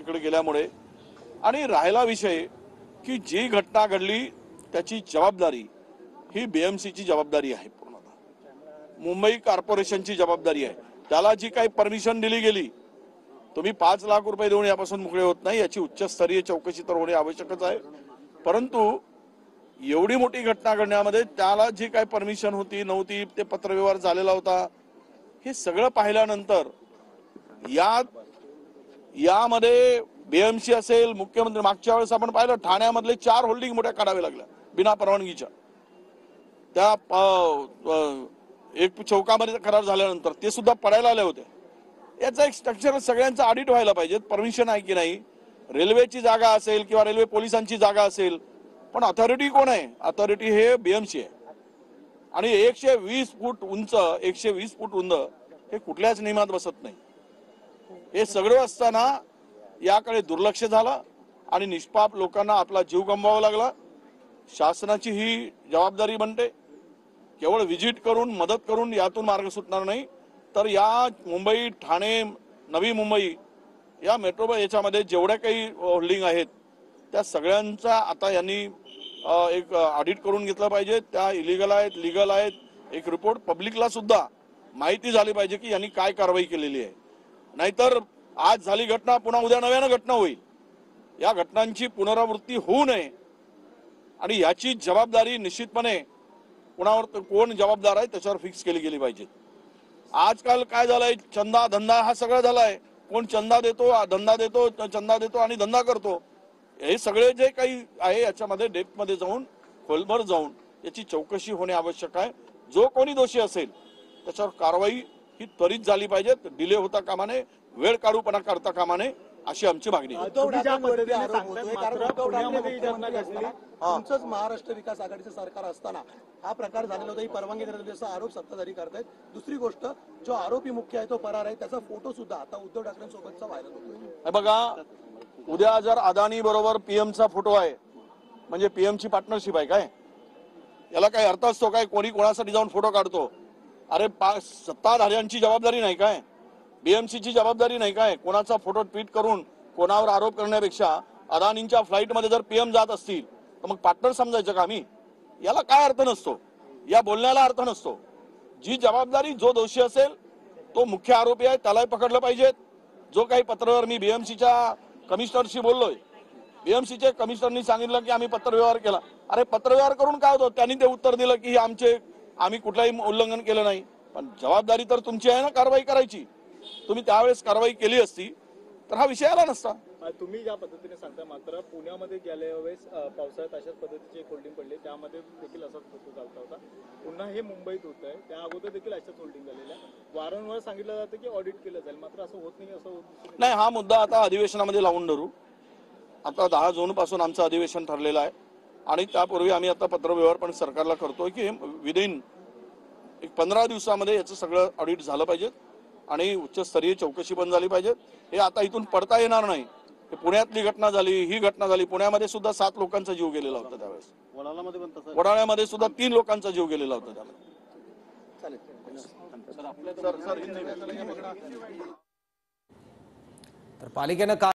तिकडे गेल्यामुळे। आणि राहिला विषय की जी घटना घडली त्याची जबाबदारी ही बीएमसीची जबाबदारी आहे, पूर्णतः मुंबई कॉर्पोरेशनची जबाबदारी आहे। त्याला जी काही परमिशन दिली गेली, तुम्ही 5 लाख रुपये देऊन यापासून मुळे होत नाही, याची उच्चस्तरीय चौकशी तर होणे आवश्यकच आहे। परंतु एवढी मोठी घटना घडण्यामध्ये त्याला जी काही परमिशन होती नव्हती, ते पत्रव्यवहार झालेला होता, हे सगळं पाहिल्यानंतर यामध्ये बीएमसी असेल, मुख्यमंत्री, मागच्या वेळेस आपण पाहिलं ठाण्यामधले 4 होल्डिंग मोठ्या काढावे लागल्या बिना परवानगीच्या, त्या एक चौकामध्ये करार झाल्यानंतर ते सुद्धा पडायला आले होते। याचा एक स्ट्रक्चर सगळ्यांचं ऑडिट व्हायला पाहिजे, परमिशन आहे की नाही, रेल्वेची जागा असेल किंवा रेल्वे पोलिसांची जागा असेल, पण अथॉरिटी कोण आहे? अथॉरिटी हे बीएमसी आहे। आणि 120 फूट उंच, 120 फूट रुंद हे कुठल्याच नियमात बसत नाही। हे सगळं असताना याकडे दुर्लक्ष झालं आणि निष्पाप लोकांना आपला जीव गमवावा लागला। शासनाची ही जबाबदारी बनते, केवळ विजिट करून मदत करून यातून मार्ग सुटणार नाही, तर या मुंबई, ठाणे, नवी मुंबई या मेट्रो याच्यामध्ये जेवढ्या काही होल्डिंग आहेत त्या सगळ्यांचा आता यांनी एक ऑडिट करून घेतलं पाहिजे। त्या इलिगल आहेत, लीगल आहेत, एक रिपोर्ट पब्लिकला सुद्धा माहिती झाली पाहिजे की यांनी काय कारवाई केलेली आहे। नाहीतर आज झाली घटना पुन्हा उद्या नव्यानं घटना होईल। या घटनांची पुनरावृत्ती होऊ नये आणि याची जबाबदारी निश्चितपणे कोणावर कोण जबाबदार आहे त्याच्यावर फिक्स केली गेली पाहिजे। आजकाल काय झालंय, चंदा धंदा हा सगळं झालाय, कोण चंदा देतो, धंदा देतो, चंदा देतो आणि धंदा करतो। हे सगळे जे काही आहे याच्यामध्ये डेप्थ मध्ये जाऊन, खोलवर जाऊन याची चौकशी होणे आवश्यक आहे। जो कोणी दोषी असेल त्याच्यावर कारवाई ही त्वरित झाली पाहिजे, डिले होता कामा नये, वेळ काढूपणा करता कामा नये, अशी आमची मागणी आहे। तुमचंच महाराष्ट्र विकास आघाडीचं सरकार असताना हा प्रकार झालेला होता, ही परवानगी देण्याचा असा आरोप सत्ताधारी करतायत। दुसरी गोष्ट, जो आरोपी मुख्य आहे तो फरार आहे, त्याचा फोटो सुद्धा आता उद्धव ठाकरेंसोबतचा व्हायरल होतोय। बघा, उद्या जर अदानी बरोबर पीएमचा फोटो आहे म्हणजे पीएमची पार्टनरशिप आहे काय? याला काही अर्थ असतो काय? कोणी कोणासाठी जाऊन फोटो काढतो? अरे सत्ताधाऱ्यांची जबाबदारी नाही काय? बीएमसीची जबाबदारी नाही काय? कोणाचा फोटो ट्विट करून कोणावर आरोप करण्यापेक्षा अदानींच्या फ्लाईटमध्ये जर पीएम जात असतील तर मग पार्टनर समजायचं का आम्ही? याला काय अर्थ नसतो, या बोलण्याला अर्थ नसतो। जी जबाबदारी, जो दोषी असेल तो मुख्य आरोपी आहे, त्यालाही पकडलं पाहिजे। जो काही पत्रव्यवहार मी बीएमसीच्या कमिशनरशी बोललोय, बीएमसीचे कमिशनरनी सांगितलं की आम्ही पत्रव्यवहार केला। अरे पत्रव्यवहार करून काय होतं? त्यांनी ते उत्तर दिलं की आम्ही कुठलाही उल्लंघन केलं नाही, पण जबाबदारी तर तुमची आहे ना कारवाई करायची। तुम्ही त्यावेळेस कारवाई केली असती तर हा विषय आला नसता। तुम्ही ज्या पद्धतीने सांगता, मात्र पुण्यामध्ये गेल्या वेळेस पावसाळ्यात अशाच पद्धतीचे होल्डिंग पडले, त्यामध्ये देखील असाच फोटो चालता होता। पुन्हा हे मुंबईत होत आहे, त्या अगोदर देखील अशाच होल्डिंग झालेल्या। वारंवार सांगितलं जातं की ऑडिट केलं जाईल, मात्र असं होत नाही, असं होत नाही। हा मुद्दा आता अधिवेशनामध्ये लावून धरू। आता 10 जून पासून आमचं अधिवेशन ठरलेलं आहे आणि त्यापूर्वी आम्ही आता पत्रव्यवहार पण सरकारला करतोय की विदिन 15 दिवसामध्ये याचं सगळं ऑडिट झालं पाहिजे आणि उच्चस्तरीय चौकशी पण झाली पाहिजे। हे आता इथून पडता येणार नाही। पुण्यातली घटना झाली, ही घटना झाली, पुण्यामध्ये सुद्धा 7 लोकांचा जीव गेलेला होता त्यावेळेस, वडाळ्यामध्ये सुद्धा 3 लोकांचा जीव गेलेला होता त्यावेळेस। तर पालिकेनं